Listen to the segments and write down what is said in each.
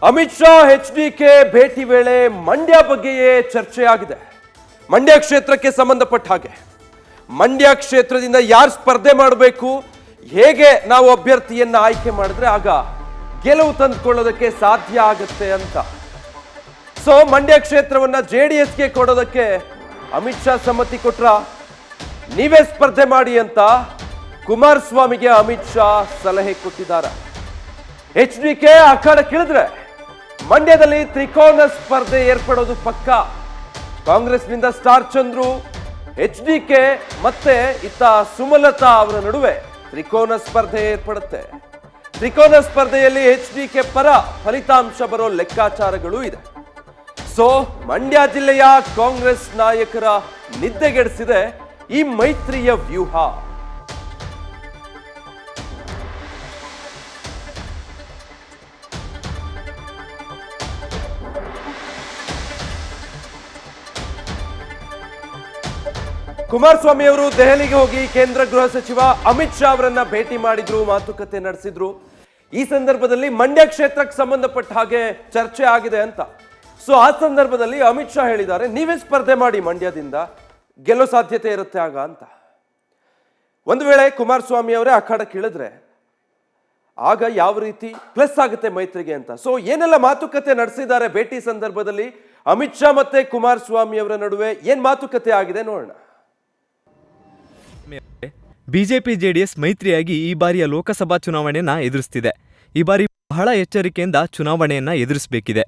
Amit Shah HDK ಭೇಟಿ ವೇಳೆ ಮಂಡ್ಯ ಬಗ್ಗೆಯೇ ಚರ್ಚೆಯಾಗಿದೆ. ಮಂಡ್ಯ ಕ್ಷೇತ್ರಕ್ಕೆ ಸಂಬಂಧಪಟ್ಟ ಹಾಗೆ ಮಂಡ್ಯ ಕ್ಷೇತ್ರದಿಂದ ಯಾರು ಸ್ಪರ್ಧೆ ಮಾಡಬೇಕು, ಹೇಗೆ ನಾವು ಅಭ್ಯರ್ಥಿಯನ್ನ ಆಯ್ಕೆ ಮಾಡಿದ್ರೆ ಆಗ ಗೆಲುವು ತಂದುಕೊಳ್ಳೋದಕ್ಕೆ ಸಾಧ್ಯ ಆಗುತ್ತೆ ಅಂತ. ಸೊ ಮಂಡ್ಯ ಕ್ಷೇತ್ರವನ್ನ ಜೆಡಿಎಸ್ಗೆ ಕೊಡೋದಕ್ಕೆ ಅಮಿತ್ ಶಾ ಸಮ್ಮತಿ ಕೊಟ್ರ, ನೀವೇ ಸ್ಪರ್ಧೆ ಮಾಡಿ ಅಂತ ಕುಮಾರಸ್ವಾಮಿಗೆ ಅಮಿತ್ ಶಾ ಸಲಹೆ ಕೊಟ್ಟಿದ್ದಾರೆ. ಎಚ್ಡಿಕೆ ಅಖಾಡಕ್ಕಿಳಿದ್ರೆ ಮಂಡ್ಯದಲ್ಲಿ ತ್ರಿಕೋನ ಸ್ಪರ್ಧೆ ಏರ್ಪಡೋದು ಪಕ್ಕ. ಕಾಂಗ್ರೆಸ್ನಿಂದ ಸ್ಟಾರ್ ಚಂದ್ರು, ಎಚ್ಡಿಕೆ ಮತ್ತೆ ಇತ್ತ ಸುಮಲತಾ ಅವರ ನಡುವೆ ತ್ರಿಕೋನ ಸ್ಪರ್ಧೆ ಏರ್ಪಡುತ್ತೆ. ತ್ರಿಕೋನ ಸ್ಪರ್ಧೆಯಲ್ಲಿ ಎಚ್ಡಿಕೆ ಪರ ಫಲಿತಾಂಶ ಬರೋ ಲೆಕ್ಕಾಚಾರಗಳು ಇದೆ. ಸೊ ಮಂಡ್ಯ ಜಿಲ್ಲೆಯ ಕಾಂಗ್ರೆಸ್ ನಾಯಕರ ನಿದ್ದೆಗೆಡಿಸಿದೆ ಈ ಮೈತ್ರಿಯ ವ್ಯೂಹ. ಕುಮಾರಸ್ವಾಮಿ ಅವರು ದೆಹಲಿಗೆ ಹೋಗಿ ಕೇಂದ್ರ ಗೃಹ ಸಚಿವ ಅಮಿತ್ ಶಾ ಅವರನ್ನ ಭೇಟಿ ಮಾಡಿದ್ರು, ಮಾತುಕತೆ ನಡೆಸಿದ್ರು. ಈ ಸಂದರ್ಭದಲ್ಲಿ ಮಂಡ್ಯ ಕ್ಷೇತ್ರಕ್ಕೆ ಸಂಬಂಧಪಟ್ಟ ಹಾಗೆ ಚರ್ಚೆ ಆಗಿದೆ ಅಂತ. ಸೊ ಆ ಸಂದರ್ಭದಲ್ಲಿ ಅಮಿತ್ ಶಾ ಹೇಳಿದ್ದಾರೆ, ನೀವೇ ಸ್ಪರ್ಧೆ ಮಾಡಿ, ಮಂಡ್ಯದಿಂದ ಗೆಲ್ಲೋ ಸಾಧ್ಯತೆ ಇರುತ್ತೆ ಆಗ ಅಂತ. ಒಂದು ವೇಳೆ ಕುಮಾರಸ್ವಾಮಿ ಅವರೇ ಅಖಾಡಕ್ಕೆ ಇಳಿದ್ರೆ ಆಗ ಯಾವ ರೀತಿ ಪ್ಲಸ್ ಆಗುತ್ತೆ ಮೈತ್ರಿಗೆ ಅಂತ. ಸೊ ಏನೆಲ್ಲ ಮಾತುಕತೆ ನಡೆಸಿದ್ದಾರೆ ಭೇಟಿ ಸಂದರ್ಭದಲ್ಲಿ ಅಮಿತ್ ಶಾ ಮತ್ತೆ ಕುಮಾರಸ್ವಾಮಿ ಅವರ ನಡುವೆ ಏನ್ ಮಾತುಕತೆ ಆಗಿದೆ ನೋಡೋಣ. ಬಿಜೆಪಿ ಜೆಡಿಎಸ್ ಮೈತ್ರಿಯಾಗಿ ಈ ಬಾರಿಯ ಲೋಕಸಭಾ ಚುನಾವಣೆಯನ್ನ ಎದುರಿಸ್ತಿದೆ. ಈ ಬಾರಿ ಬಹಳ ಎಚ್ಚರಿಕೆಯಿಂದ ಚುನಾವಣೆಯನ್ನ ಎದುರಿಸಬೇಕಿದೆ.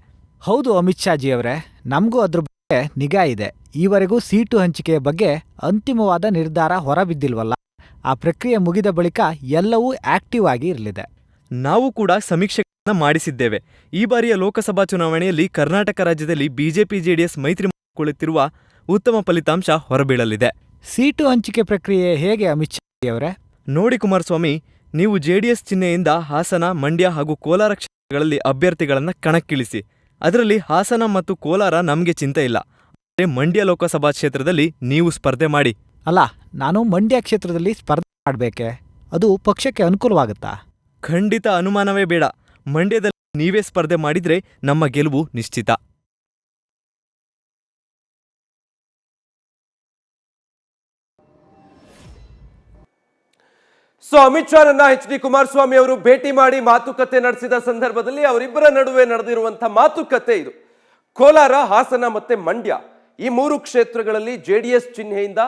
ಹೌದು ಅಮಿತ್ ಶಾಜಿ ಅವರೇ, ನಮಗೂ ಅದ್ರ ಬಗ್ಗೆ ನಿಗಾ ಇದೆ. ಈವರೆಗೂ ಸೀಟು ಹಂಚಿಕೆಯ ಬಗ್ಗೆ ಅಂತಿಮವಾದ ನಿರ್ಧಾರ ಹೊರಬಿದ್ದಿಲ್ವಲ್ಲ. ಆ ಪ್ರಕ್ರಿಯೆ ಮುಗಿದ ಬಳಿಕ ಎಲ್ಲವೂ ಆಕ್ಟಿವ್ ಆಗಿ ಇರಲಿದೆ. ನಾವು ಕೂಡ ಸಮೀಕ್ಷೆಗಳನ್ನ ಮಾಡಿಸಿದ್ದೇವೆ. ಈ ಬಾರಿಯ ಲೋಕಸಭಾ ಚುನಾವಣೆಯಲ್ಲಿ ಕರ್ನಾಟಕ ರಾಜ್ಯದಲ್ಲಿ ಬಿಜೆಪಿ ಜೆಡಿಎಸ್ ಮೈತ್ರಿ ಮಾಡಿಕೊಳ್ಳುತ್ತಿರುವ ಉತ್ತಮ ಫಲಿತಾಂಶ ಹೊರಬೀಳಲಿದೆ. ಸೀಟು ಹಂಚಿಕೆ ಪ್ರಕ್ರಿಯೆ ಹೇಗೆ ಅಮಿತ್ ಶಾ ಅವರೇ? ನೋಡಿ ಕುಮಾರಸ್ವಾಮಿ, ನೀವು ಜೆಡಿಎಸ್ ಚಿಹ್ನೆಯಿಂದ ಹಾಸನ, ಮಂಡ್ಯ ಹಾಗೂ ಕೋಲಾರ ಕ್ಷೇತ್ರಗಳಲ್ಲಿ ಅಭ್ಯರ್ಥಿಗಳನ್ನ ಕಣಕ್ಕಿಳಿಸಿ. ಅದರಲ್ಲಿ ಹಾಸನ ಮತ್ತು ಕೋಲಾರ ನಮಗೆ ಚಿಂತೆ ಇಲ್ಲ. ಆದರೆ ಮಂಡ್ಯ ಲೋಕಸಭಾ ಕ್ಷೇತ್ರದಲ್ಲಿ ನೀವು ಸ್ಪರ್ಧೆ ಮಾಡಿ. ಅಲ್ಲ, ನಾನು ಮಂಡ್ಯ ಕ್ಷೇತ್ರದಲ್ಲಿ ಸ್ಪರ್ಧೆ ಮಾಡಬೇಕೆ? ಅದು ಪಕ್ಷಕ್ಕೆ ಅನುಕೂಲವಾಗುತ್ತಾ? ಖಂಡಿತ ಅನುಮಾನವೇ ಬೇಡ. ಮಂಡ್ಯದಲ್ಲಿ ನೀವೇ ಸ್ಪರ್ಧೆ ಮಾಡಿದ್ರೆ ನಮ್ಮ ಗೆಲುವು ನಿಶ್ಚಿತ. ಸೊ ಅಮಿತ್ ಶಾರನ್ನ ಎಚ್ ಡಿ ಕುಮಾರಸ್ವಾಮಿ ಅವರು ಭೇಟಿ ಮಾಡಿ ಮಾತುಕತೆ ನಡೆಸಿದ ಸಂದರ್ಭದಲ್ಲಿ ಅವರಿಬ್ಬರ ನಡುವೆ ನಡೆದಿರುವಂತಹ ಮಾತುಕತೆ ಇದು. ಕೋಲಾರ, ಹಾಸನ ಮತ್ತೆ ಮಂಡ್ಯ ಈ ಮೂರು ಕ್ಷೇತ್ರಗಳಲ್ಲಿ ಜೆಡಿಎಸ್ ಚಿಹ್ನೆಯಿಂದ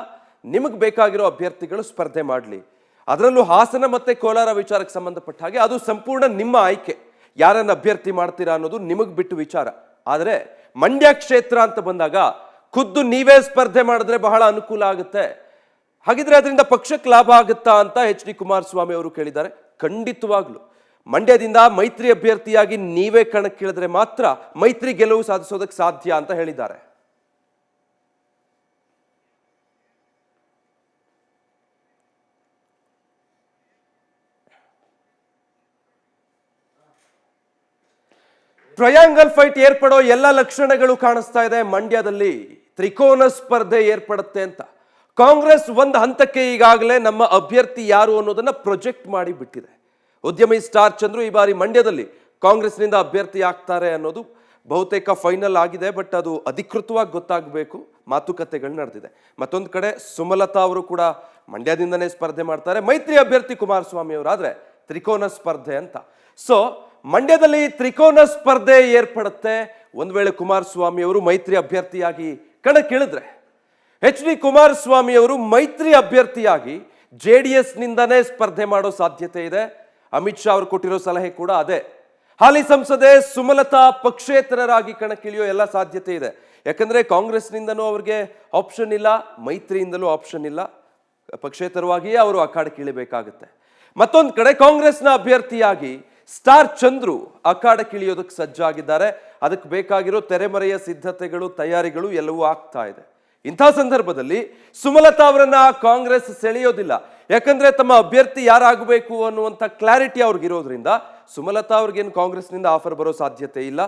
ನಿಮಗೆ ಬೇಕಾಗಿರೋ ಅಭ್ಯರ್ಥಿಗಳು ಸ್ಪರ್ಧೆ ಮಾಡಲಿ. ಅದರಲ್ಲೂ ಹಾಸನ ಮತ್ತೆ ಕೋಲಾರ ವಿಚಾರಕ್ಕೆ ಸಂಬಂಧಪಟ್ಟ ಹಾಗೆ ಅದು ಸಂಪೂರ್ಣ ನಿಮ್ಮ ಆಯ್ಕೆ. ಯಾರನ್ನ ಅಭ್ಯರ್ಥಿ ಮಾಡ್ತೀರಾ ಅನ್ನೋದು ನಿಮಗೆ ಬಿಟ್ಟು ವಿಚಾರ. ಆದರೆ ಮಂಡ್ಯ ಕ್ಷೇತ್ರ ಅಂತ ಬಂದಾಗ ಖುದ್ದು ನೀವೇ ಸ್ಪರ್ಧೆ ಮಾಡಿದ್ರೆ ಬಹಳ ಅನುಕೂಲ ಆಗುತ್ತೆ. ಹಾಗಿದ್ರೆ ಅದರಿಂದ ಪಕ್ಷಕ್ಕೆ ಲಾಭ ಆಗುತ್ತಾ ಅಂತ ಎಚ್ ಡಿ ಕುಮಾರಸ್ವಾಮಿ ಅವರು ಕೇಳಿದ್ದಾರೆ. ಖಂಡಿತವಾಗ್ಲು ಮಂಡ್ಯದಿಂದ ಮೈತ್ರಿ ಅಭ್ಯರ್ಥಿಯಾಗಿ ನೀವೇ ಕಣಕ್ಕಿಳಿದ್ರೆ ಮಾತ್ರ ಮೈತ್ರಿ ಗೆಲುವು ಸಾಧಿಸೋದಕ್ಕೆ ಸಾಧ್ಯ ಅಂತ ಹೇಳಿದ್ದಾರೆ. ಟ್ರಯಾಂಗಲ್ ಫೈಟ್ ಏರ್ಪಡೋ ಎಲ್ಲ ಲಕ್ಷಣಗಳು ಕಾಣಿಸ್ತಾ ಇದೆ. ಮಂಡ್ಯದಲ್ಲಿ ತ್ರಿಕೋನ ಸ್ಪರ್ಧೆ ಏರ್ಪಡುತ್ತೆ ಅಂತ ಕಾಂಗ್ರೆಸ್ ಒಂದು ಹಂತಕ್ಕೆ ಈಗಾಗಲೇ ನಮ್ಮ ಅಭ್ಯರ್ಥಿ ಯಾರು ಅನ್ನೋದನ್ನ ಪ್ರೊಜೆಕ್ಟ್ ಮಾಡಿ ಬಿಟ್ಟಿದೆ. ಉದ್ಯಮಿ ಸ್ಟಾರ್ ಚಂದ್ರು ಈ ಬಾರಿ ಮಂಡ್ಯದಲ್ಲಿ ಕಾಂಗ್ರೆಸ್ನಿಂದ ಅಭ್ಯರ್ಥಿ ಆಗ್ತಾರೆ ಅನ್ನೋದು ಬಹುತೇಕ ಫೈನಲ್ ಆಗಿದೆ. ಬಟ್ ಅದು ಅಧಿಕೃತವಾಗಿ ಗೊತ್ತಾಗಬೇಕು. ಮಾತುಕತೆಗಳು ನಡೆದಿದೆ. ಮತ್ತೊಂದು ಕಡೆ ಸುಮಲತಾ ಅವರು ಕೂಡ ಮಂಡ್ಯದಿಂದನೇ ಸ್ಪರ್ಧೆ ಮಾಡ್ತಾರೆ. ಮೈತ್ರಿ ಅಭ್ಯರ್ಥಿ ಕುಮಾರಸ್ವಾಮಿ ಅವರಾದ್ರೆ ತ್ರಿಕೋನ ಸ್ಪರ್ಧೆ ಅಂತ. ಸೊ ಮಂಡ್ಯದಲ್ಲಿ ತ್ರಿಕೋನ ಸ್ಪರ್ಧೆ ಏರ್ಪಡುತ್ತೆ. ಒಂದು ವೇಳೆ ಕುಮಾರಸ್ವಾಮಿ ಅವರು ಮೈತ್ರಿ ಅಭ್ಯರ್ಥಿಯಾಗಿ ಕಣಕ್ಕಿಳಿದ್ರೆ ಎಚ್ ಡಿ ಕುಮಾರಸ್ವಾಮಿ ಅವರು ಮೈತ್ರಿ ಅಭ್ಯರ್ಥಿಯಾಗಿ ಜೆಡಿಎಸ್ ನಿಂದನೇ ಸ್ಪರ್ಧೆ ಮಾಡೋ ಸಾಧ್ಯತೆ ಇದೆ. ಅಮಿತ್ ಶಾ ಅವರು ಕೊಟ್ಟಿರೋ ಸಲಹೆ ಕೂಡ ಅದೇ. ಹಾಲಿ ಸಂಸದೆ ಸುಮಲತಾ ಪಕ್ಷೇತರರಾಗಿ ಕಣಕ್ಕಿಳಿಯೋ ಎಲ್ಲ ಸಾಧ್ಯತೆ ಇದೆ. ಯಾಕಂದ್ರೆ ಕಾಂಗ್ರೆಸ್ನಿಂದನೂ ಅವ್ರಿಗೆ ಆಪ್ಷನ್ ಇಲ್ಲ, ಮೈತ್ರಿಯಿಂದಲೂ ಆಪ್ಷನ್ ಇಲ್ಲ. ಪಕ್ಷೇತರವಾಗಿಯೇ ಅವರು ಅಖಾಡಕ್ಕೆ ಇಳಿಬೇಕಾಗುತ್ತೆ. ಮತ್ತೊಂದು ಕಡೆ ಕಾಂಗ್ರೆಸ್ನ ಅಭ್ಯರ್ಥಿಯಾಗಿ ಸ್ಟಾರ್ ಚಂದ್ರು ಅಖಾಡಕ್ಕೆ ಇಳಿಯೋದಕ್ಕೆ ಸಜ್ಜಾಗಿದ್ದಾರೆ. ಅದಕ್ಕೆ ಬೇಕಾಗಿರೋ ತೆರೆಮರೆಯ ಸಿದ್ಧತೆಗಳು, ತಯಾರಿಗಳು ಎಲ್ಲವೂ ಆಗ್ತಾ ಇದೆ. ಇಂಥ ಸಂದರ್ಭದಲ್ಲಿ ಸುಮಲತಾ ಅವರನ್ನ ಕಾಂಗ್ರೆಸ್ ಸೆಳೆಯೋದಿಲ್ಲ. ಯಾಕಂದ್ರೆ ತಮ್ಮ ಅಭ್ಯರ್ಥಿ ಯಾರಾಗಬೇಕು ಅನ್ನುವಂಥ ಕ್ಲಾರಿಟಿ ಅವ್ರಿಗಿರೋದ್ರಿಂದ ಸುಮಲತಾ ಅವ್ರಿಗೇನು ಕಾಂಗ್ರೆಸ್ನಿಂದ ಆಫರ್ ಬರೋ ಸಾಧ್ಯತೆ ಇಲ್ಲ.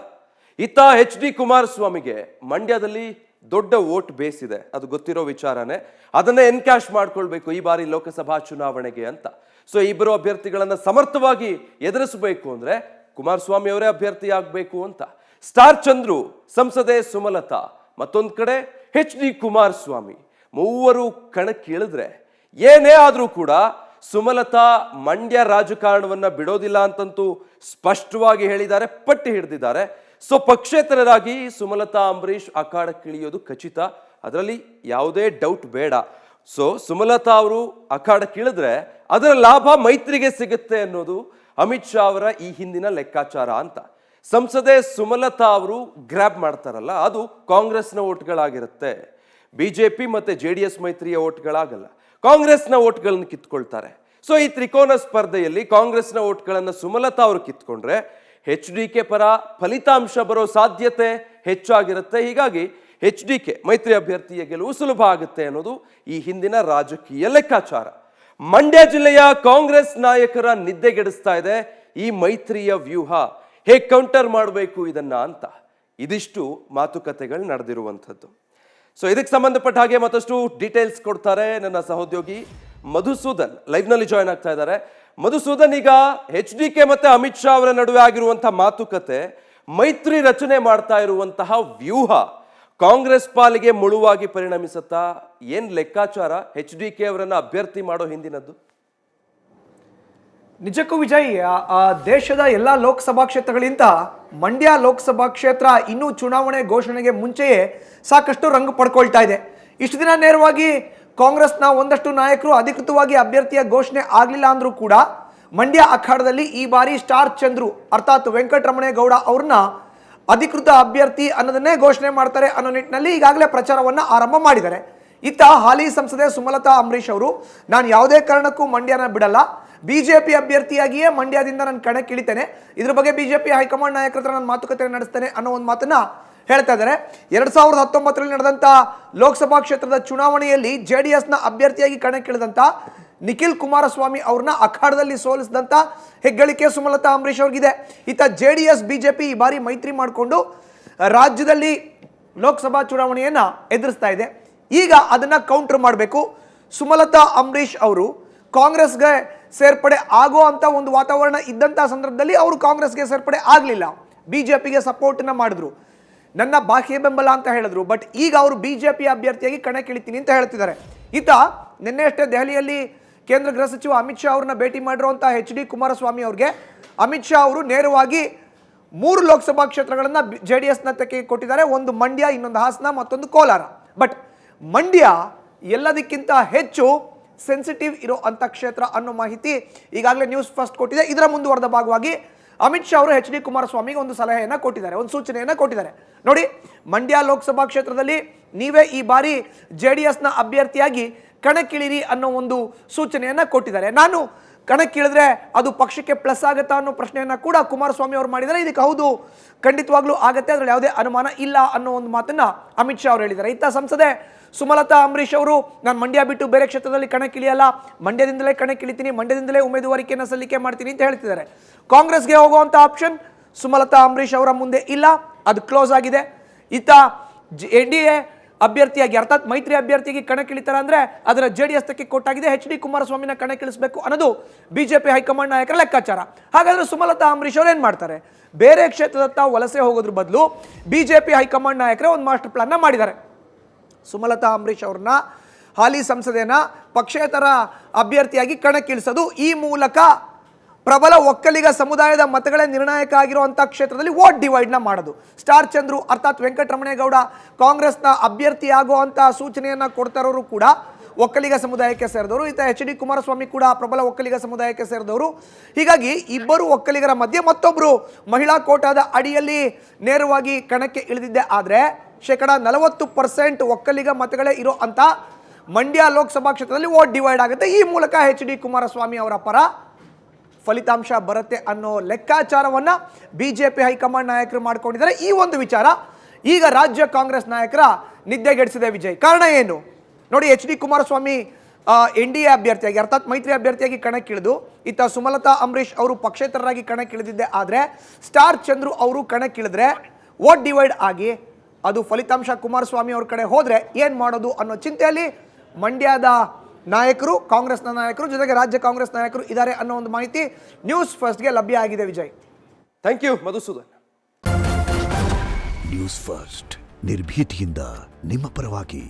ಇತ್ತ ಎಚ್ ಡಿ ಕುಮಾರಸ್ವಾಮಿಗೆ ಮಂಡ್ಯದಲ್ಲಿ ದೊಡ್ಡ ವೋಟ್ ಬೇಸ್ ಇದೆ, ಅದು ಗೊತ್ತಿರೋ ವಿಚಾರನೇ. ಅದನ್ನೇ ಎನ್ಕ್ಯಾಶ್ ಮಾಡ್ಕೊಳ್ಬೇಕು ಈ ಬಾರಿ ಲೋಕಸಭಾ ಚುನಾವಣೆಗೆ ಅಂತ. ಸೊ ಇಬ್ಬರು ಅಭ್ಯರ್ಥಿಗಳನ್ನ ಸಮರ್ಥವಾಗಿ ಎದುರಿಸಬೇಕು ಅಂದ್ರೆ ಕುಮಾರಸ್ವಾಮಿ ಅವರೇ ಅಭ್ಯರ್ಥಿ ಆಗಬೇಕು ಅಂತ. ಸ್ಟಾರ್ ಚಂದ್ರು, ಸಂಸದೆ ಸುಮಲತಾ, ಮತ್ತೊಂದು ಕಡೆ HD ಕುಮಾರಸ್ವಾಮಿ, ಮೂವರು ಕಣಕ್ಕಿಳಿದ್ರೆ ಏನೇ ಆದರೂ ಕೂಡ ಸುಮಲತಾ ಮಂಡ್ಯ ರಾಜಕಾರಣವನ್ನ ಬಿಡೋದಿಲ್ಲ ಅಂತಂತೂ ಸ್ಪಷ್ಟವಾಗಿ ಹೇಳಿದ್ದಾರೆ, ಪಟ್ಟಿ ಹಿಡಿದಿದ್ದಾರೆ. ಸೊ ಪಕ್ಷೇತರರಾಗಿ ಸುಮಲತಾ ಅಂಬರೀಷ್ ಅಖಾಡಕ್ಕಿಳಿಯೋದು ಖಚಿತ, ಅದರಲ್ಲಿ ಯಾವುದೇ ಡೌಟ್ ಬೇಡ. ಸೊ ಸುಮಲತಾ ಅವರು ಅಖಾಡಕ್ಕಿಳಿದ್ರೆ ಅದರ ಲಾಭ ಮೈತ್ರಿಗೆ ಸಿಗುತ್ತೆ ಅನ್ನೋದು ಅಮಿತ್ ಶಾ ಅವರ ಈ ಹಿಂದಿನ ಲೆಕ್ಕಾಚಾರ ಅಂತ. ಸಂಸದೆ ಸುಮಲತಾ ಅವರು ಗ್ರ್ಯಾಬ್ ಮಾಡ್ತಾರಲ್ಲ, ಅದು ಕಾಂಗ್ರೆಸ್ನ ಓಟ್ಗಳಾಗಿರುತ್ತೆ. ಬಿಜೆಪಿ ಮತ್ತೆ JDS ಮೈತ್ರಿಯ ಓಟ್ಗಳಾಗಲ್ಲ, ಕಾಂಗ್ರೆಸ್ನ ಓಟ್ಗಳನ್ನು ಕಿತ್ಕೊಳ್ತಾರೆ. ಸೊ ಈ ತ್ರಿಕೋನ ಸ್ಪರ್ಧೆಯಲ್ಲಿ ಕಾಂಗ್ರೆಸ್ನ ಓಟ್ಗಳನ್ನು ಸುಮಲತಾ ಅವರು ಕಿತ್ಕೊಂಡ್ರೆ HDK ಪರ ಫಲಿತಾಂಶ ಬರೋ ಸಾಧ್ಯತೆ ಹೆಚ್ಚಾಗಿರುತ್ತೆ. ಹೀಗಾಗಿ HDK ಮೈತ್ರಿ ಅಭ್ಯರ್ಥಿಯ ಗೆಲುವು ಸುಲಭ ಆಗುತ್ತೆ ಅನ್ನೋದು ಈ ಹಿಂದಿನ ರಾಜಕೀಯ ಲೆಕ್ಕಾಚಾರ. ಮಂಡ್ಯ ಜಿಲ್ಲೆಯ ಕಾಂಗ್ರೆಸ್ ನಾಯಕರ ನಿದ್ದೆಗೆಡಿಸ್ತಾ ಇದೆ ಈ ಮೈತ್ರಿಯ ವ್ಯೂಹ. ಹೇಗೆ ಕೌಂಟರ್ ಮಾಡಬೇಕು ಇದನ್ನ ಅಂತ ಇದಿಷ್ಟು ಮಾತುಕತೆಗಳು ನಡೆದಿರುವಂಥದ್ದು. ಸೊ ಇದಕ್ಕೆ ಸಂಬಂಧಪಟ್ಟ ಹಾಗೆ ಮತ್ತಷ್ಟು ಡೀಟೇಲ್ಸ್ ಕೊಡ್ತಾರೆ ನನ್ನ ಸಹೋದ್ಯೋಗಿ ಮಧುಸೂದನ್, ಲೈವ್ನಲ್ಲಿ ಜಾಯ್ನ್ ಆಗ್ತಾ ಇದ್ದಾರೆ. ಮಧುಸೂದನ್, ಈಗ HDK ಮತ್ತೆ ಅಮಿತ್ ಶಾ ಅವರ ನಡುವೆ ಆಗಿರುವಂತಹ ಮಾತುಕತೆ, ಮೈತ್ರಿ ರಚನೆ ಮಾಡ್ತಾ ಇರುವಂತಹ ವ್ಯೂಹ ಕಾಂಗ್ರೆಸ್ ಪಾಲಿಗೆ ಮುಳುವಾಗಿ ಪರಿಣಮಿಸುತ್ತಾ? ಏನ್ ಲೆಕ್ಕಾಚಾರ HDK ಅವರನ್ನ ಅಭ್ಯರ್ಥಿ ಮಾಡೋ ಹಿಂದಿನದ್ದು? ನಿಜಕ್ಕೂ ವಿಜಯ್, ದೇಶದ ಎಲ್ಲ ಲೋಕಸಭಾ ಕ್ಷೇತ್ರಗಳಿಂದ ಮಂಡ್ಯ ಲೋಕಸಭಾ ಕ್ಷೇತ್ರ ಇನ್ನೂ ಚುನಾವಣೆ ಘೋಷಣೆಗೆ ಮುಂಚೆಯೇ ಸಾಕಷ್ಟು ರಂಗು ಪಡ್ಕೊಳ್ತಾ ಇದೆ. ಇಷ್ಟು ದಿನ ನೇರವಾಗಿ ಕಾಂಗ್ರೆಸ್ನ ಒಂದಷ್ಟು ನಾಯಕರು ಅಧಿಕೃತವಾಗಿ ಅಭ್ಯರ್ಥಿಯ ಘೋಷಣೆ ಆಗಲಿಲ್ಲ ಅಂದ್ರೂ ಕೂಡ ಮಂಡ್ಯ ಅಖಾಡದಲ್ಲಿ ಈ ಬಾರಿ ಸ್ಟಾರ್ ಚಂದ್ರು ಅರ್ಥಾತ್ ವೆಂಕಟರಮಣೇಗೌಡ ಅವ್ರನ್ನ ಅಧಿಕೃತ ಅಭ್ಯರ್ಥಿ ಅನ್ನೋದನ್ನೇ ಘೋಷಣೆ ಮಾಡ್ತಾರೆ ಅನ್ನೋ ನಿಟ್ಟಿನಲ್ಲಿ ಈಗಾಗಲೇ ಪ್ರಚಾರವನ್ನು ಆರಂಭ ಮಾಡಿದ್ದಾರೆ. ಇತ್ತ ಹಾಲಿ ಸಂಸದೆ ಸುಮಲತಾ ಅಂಬರೀಷ್ ಅವರು, ನಾನು ಯಾವುದೇ ಕಾರಣಕ್ಕೂ ಮಂಡ್ಯನ ಬಿಡಲ್ಲ, ಬಿಜೆಪಿ ಅಭ್ಯರ್ಥಿಯಾಗಿಯೇ ಮಂಡ್ಯದಿಂದ ನಾನು ಕಣಕ್ಕಿಳಿತೇನೆ, ಇದ್ರ ಬಗ್ಗೆ ಬಿಜೆಪಿ ಹೈಕಮಾಂಡ್ ನಾಯಕರ ಹತ್ರ ನಾನು ಮಾತುಕತೆ ನಡೆಸ್ತೇನೆ ಅನ್ನೋ ಒಂದು ಮಾತನ್ನ ಹೇಳ್ತಾ ಇದ್ದಾರೆ. 2019ರಲ್ಲಿ ನಡೆದಂತ ಲೋಕಸಭಾ ಕ್ಷೇತ್ರದ ಚುನಾವಣೆಯಲ್ಲಿ JDSನ ಅಭ್ಯರ್ಥಿಯಾಗಿ ಕಣಕ್ಕಿಳಿದಂತ ನಿಖಿಲ್ ಕುಮಾರಸ್ವಾಮಿ ಅವ್ರನ್ನ ಅಖಾಡದಲ್ಲಿ ಸೋಲಿಸಿದಂತ ಹೆಗ್ಗಳಿಕೆ ಸುಮಲತಾ ಅಂಬರೀಷ್ ಅವ್ರಿಗಿದೆ. ಇತ್ತ JDS ಬಿಜೆಪಿ ಈ ಬಾರಿ ಮೈತ್ರಿ ಮಾಡಿಕೊಂಡು ರಾಜ್ಯದಲ್ಲಿ ಲೋಕಸಭಾ ಚುನಾವಣೆಯನ್ನ ಎದುರಿಸ್ತಾ ಇದೆ. ಈಗ ಅದನ್ನ ಕೌಂಟರ್ ಮಾಡಬೇಕು. ಸುಮಲತಾ ಅಂಬರೀಷ್ ಅವರು ಕಾಂಗ್ರೆಸ್ಗೆ ಸೇರ್ಪಡೆ ಆಗೋ ಅಂತ ಒಂದು ವಾತಾವರಣ ಇದ್ದಂಥ ಸಂದರ್ಭದಲ್ಲಿ ಅವರು ಕಾಂಗ್ರೆಸ್ಗೆ ಸೇರ್ಪಡೆ ಆಗಲಿಲ್ಲ, ಬಿಜೆಪಿಗೆ ಸಪೋರ್ಟನ್ನ ಮಾಡಿದ್ರು, ನನ್ನ ಬಾಹ್ಯ ಬೆಂಬಲ ಅಂತ ಹೇಳಿದ್ರು. ಬಟ್ ಈಗ ಅವರು ಬಿಜೆಪಿ ಅಭ್ಯರ್ಥಿಯಾಗಿ ಕಣಕ್ಕಿಳಿತೀನಿ ಅಂತ ಹೇಳ್ತಿದ್ದಾರೆ. ಈತ ನಿನ್ನೆ ಅಷ್ಟೇ ದೆಹಲಿಯಲ್ಲಿ ಕೇಂದ್ರ ಗೃಹ ಸಚಿವ ಅಮಿತ್ ಶಾ ಅವ್ರನ್ನ ಭೇಟಿ ಮಾಡಿರುವಂಥ HD ಕುಮಾರಸ್ವಾಮಿ ಅವ್ರಿಗೆ ಅಮಿತ್ ಶಾ ಅವರು ನೇರವಾಗಿ 3 ಲೋಕಸಭಾ ಕ್ಷೇತ್ರಗಳನ್ನು JDSನ ತೆಗೆದು ಕೊಟ್ಟಿದ್ದಾರೆ. ಒಂದು ಮಂಡ್ಯ, ಇನ್ನೊಂದು ಹಾಸನ, ಮತ್ತೊಂದು ಕೋಲಾರ. ಬಟ್ ಮಂಡ್ಯ ಎಲ್ಲದಕ್ಕಿಂತ ಹೆಚ್ಚು ಸೆನ್ಸಿಟಿವ್ ಇರೋ ಅಂಥ ಕ್ಷೇತ್ರ ಅನ್ನೋ ಮಾಹಿತಿ ಈಗಾಗಲೇ ನ್ಯೂಸ್ ಫಸ್ಟ್ ಕೊಟ್ಟಿದೆ. ಇದರ ಮುಂದುವರೆದ ಭಾಗವಾಗಿ ಅಮಿತ್ ಶಾ ಅವರು HD ಕುಮಾರಸ್ವಾಮಿಗೆ ಒಂದು ಸಲಹೆಯನ್ನು ಕೊಟ್ಟಿದ್ದಾರೆ, ಒಂದು ಸೂಚನೆಯನ್ನು ಕೊಟ್ಟಿದ್ದಾರೆ. ನೋಡಿ, ಮಂಡ್ಯ ಲೋಕಸಭಾ ಕ್ಷೇತ್ರದಲ್ಲಿ ನೀವೇ ಈ ಬಾರಿ JDSನ ಅಭ್ಯರ್ಥಿಯಾಗಿ ಕಣಕ್ಕಿಳಿರಿ ಅನ್ನೋ ಒಂದು ಸೂಚನೆಯನ್ನು ಕೊಟ್ಟಿದ್ದಾರೆ. ನಾನು ಕಣಕ್ಕಿಳಿದ್ರೆ ಅದು ಪಕ್ಷಕ್ಕೆ ಪ್ಲಸ್ ಆಗುತ್ತಾ ಅನ್ನೋ ಪ್ರಶ್ನೆಯನ್ನು ಕೂಡ ಕುಮಾರಸ್ವಾಮಿ ಅವರು ಮಾಡಿದ್ದಾರೆ. ಇದಕ್ಕೆ ಹೌದು, ಖಂಡಿತವಾಗ್ಲೂ ಆಗತ್ತೆ, ಅದರಲ್ಲಿ ಯಾವುದೇ ಅನುಮಾನ ಇಲ್ಲ ಅನ್ನೋ ಒಂದು ಮಾತನ್ನ ಅಮಿತ್ ಶಾ ಅವರು ಹೇಳಿದ್ದಾರೆ. ಇತ್ತ ಸಂಸದೆ ಸುಮಲತಾ ಅಂಬರೀಷ್ ಅವರು, ನಾನು ಮಂಡ್ಯ ಬಿಟ್ಟು ಬೇರೆ ಕ್ಷೇತ್ರದಲ್ಲಿ ಕಣಕ್ಕಿಳಿಯಲ್ಲ, ಮಂಡ್ಯದಿಂದಲೇ ಕಣಕ್ಕಿಳಿತೀನಿ, ಮಂಡ್ಯದಿಂದಲೇ ಉಮೇದುವಾರಿಕೆಯನ್ನು ಸಲ್ಲಿಕೆ ಮಾಡ್ತೀನಿ ಅಂತ ಹೇಳ್ತಿದ್ದಾರೆ. ಕಾಂಗ್ರೆಸ್ಗೆ ಹೋಗುವಂಥ ಆಪ್ಷನ್ ಸುಮಲತಾ ಅಂಬರೀಷ್ ಅವರ ಮುಂದೆ ಇಲ್ಲ, ಅದು ಕ್ಲೋಸ್ ಆಗಿದೆ. ಇತ್ತ NDA ಅಭ್ಯರ್ಥಿಯಾಗಿ ಅರ್ಥಾತ್ ಮೈತ್ರಿ ಅಭ್ಯರ್ಥಿಯಾಗಿ ಕಣಕ್ಕಿಳಿತಾರೆ ಅಂದ್ರೆ ಅದರ JDS ತಕ್ಕೆ ಕೊಟ್ಟಾಗಿದೆ. HD ಕುಮಾರಸ್ವಾಮಿನ ಕಣಕ್ಕಿಳಿಸಬೇಕು ಅನ್ನೋದು ಬಿಜೆಪಿ ಹೈಕಮಾಂಡ್ ನಾಯಕರ ಲೆಕ್ಕಾಚಾರ. ಹಾಗಾದ್ರೆ ಸುಮಲತಾ ಅಂಬರೀಷ್ ಅವರು ಏನ್ ಮಾಡ್ತಾರೆ? ಬೇರೆ ಕ್ಷೇತ್ರದತ್ತ ವಲಸೆ ಹೋಗೋದ್ರ ಬದಲು ಬಿಜೆಪಿ ಹೈಕಮಾಂಡ್ ನಾಯಕರೇ ಒಂದು ಮಾಸ್ಟರ್ ಪ್ಲಾನ್ ಮಾಡಿದ್ದಾರೆ. ಸುಮಲತಾ ಅಂಬರೀಷ್ ಅವ್ರನ್ನ ಹಾಲಿ ಸಂಸದೆಯನ್ನ ಪಕ್ಷೇತರ ಅಭ್ಯರ್ಥಿಯಾಗಿ ಕಣಕ್ಕಿಳಿಸೋದು, ಈ ಮೂಲಕ ಪ್ರಬಲ ಒಕ್ಕಲಿಗ ಸಮುದಾಯದ ಮತಗಳೇ ನಿರ್ಣಾಯಕ ಆಗಿರುವಂಥ ಕ್ಷೇತ್ರದಲ್ಲಿ ವೋಟ್ ಡಿವೈಡ್ನ ಮಾಡೋದು. ಸ್ಟಾರ್ ಚಂದ್ರು ಅರ್ಥಾತ್ ವೆಂಕಟರಮಣೇಗೌಡ ಕಾಂಗ್ರೆಸ್ನ ಅಭ್ಯರ್ಥಿ ಆಗುವಂಥ ಸೂಚನೆಯನ್ನು ಕೊಡ್ತಾ ಇರೋರು ಕೂಡ ಒಕ್ಕಲಿಗ ಸಮುದಾಯಕ್ಕೆ ಸೇರಿದವರು. ಇತ್ತ HD ಕುಮಾರಸ್ವಾಮಿ ಕೂಡ ಪ್ರಬಲ ಒಕ್ಕಲಿಗ ಸಮುದಾಯಕ್ಕೆ ಸೇರಿದವರು. ಹೀಗಾಗಿ ಇಬ್ಬರು ಒಕ್ಕಲಿಗರ ಮಧ್ಯೆ ಮತ್ತೊಬ್ಬರು ಮಹಿಳಾ ಕೋಟಾದ ಅಡಿಯಲ್ಲಿ ನೇರವಾಗಿ ಕಣಕ್ಕೆ ಇಳಿದಿದ್ದೆ. ಆದರೆ 40% ಒಕ್ಕಲಿಗ ಮತಗಳೇ ಇರೋ ಅಂತ ಮಂಡ್ಯ ಲೋಕಸಭಾ ಕ್ಷೇತ್ರದಲ್ಲಿ ವೋಟ್ ಡಿವೈಡ್ ಆಗುತ್ತೆ. ಈ ಮೂಲಕ HD ಕುಮಾರಸ್ವಾಮಿ ಅವರ ಪರ ಫಲಿತಾಂಶ ಬರುತ್ತೆ ಅನ್ನೋ ಲೆಕ್ಕಾಚಾರವನ್ನ ಬಿಜೆಪಿ ಹೈಕಮಾಂಡ್ ನಾಯಕರು ಮಾಡ್ಕೊಂಡಿದ್ದಾರೆ. ಈ ಒಂದು ವಿಚಾರ ಈಗ ರಾಜ್ಯ ಕಾಂಗ್ರೆಸ್ ನಾಯಕರ ನಿದ್ದೆಗೆಡಿಸಿದೆ ವಿಜಯ್. ಕಾರಣ ಏನು ನೋಡಿ, HD ಕುಮಾರಸ್ವಾಮಿ NDA ಅಭ್ಯರ್ಥಿಯಾಗಿ ಅರ್ಥಾತ್ ಮೈತ್ರಿ ಅಭ್ಯರ್ಥಿಯಾಗಿ ಕಣಕ್ಕಿಳಿದು, ಇತ್ತ ಸುಮಲತಾ ಅಂಬರೀಷ್ ಅವರು ಪಕ್ಷೇತರರಾಗಿ ಕಣಕ್ಕಿಳಿದಿದ್ದೆ. ಆದರೆ ಸ್ಟಾರ್ ಚಂದ್ರು ಅವರು ಕಣಕ್ಕಿಳಿದ್ರೆ ವೋಟ್ ಡಿವೈಡ್ ಆಗಿ ಅದು ಫಲಿತಾಂಶ ಕುಮಾರಸ್ವಾಮಿ ಅವ್ರ ಕಡೆ ಹೋದ್ರೆ ಏನ್ ಮಾಡೋದು ಅನ್ನೋ ಚಿಂತೆಯಲ್ಲಿ ಮಂಡ್ಯದ ನಾಯಕರು, ಕಾಂಗ್ರೆಸ್ನ ನಾಯಕರು, ಜೊತೆಗೆ ರಾಜ್ಯ ಕಾಂಗ್ರೆಸ್ ನಾಯಕರು ಇದ್ದಾರೆ ಅನ್ನೋ ಒಂದು ಮಾಹಿತಿ ನ್ಯೂಸ್ ಫಸ್ಟ್ಗೆ ಲಭ್ಯ ಆಗಿದೆ Vijay. Thank you Madhusudan. News first ನಿರ್ಭೀತಿಯಿಂದ ನಿಮ್ಮ ಪರವಾಗಿ.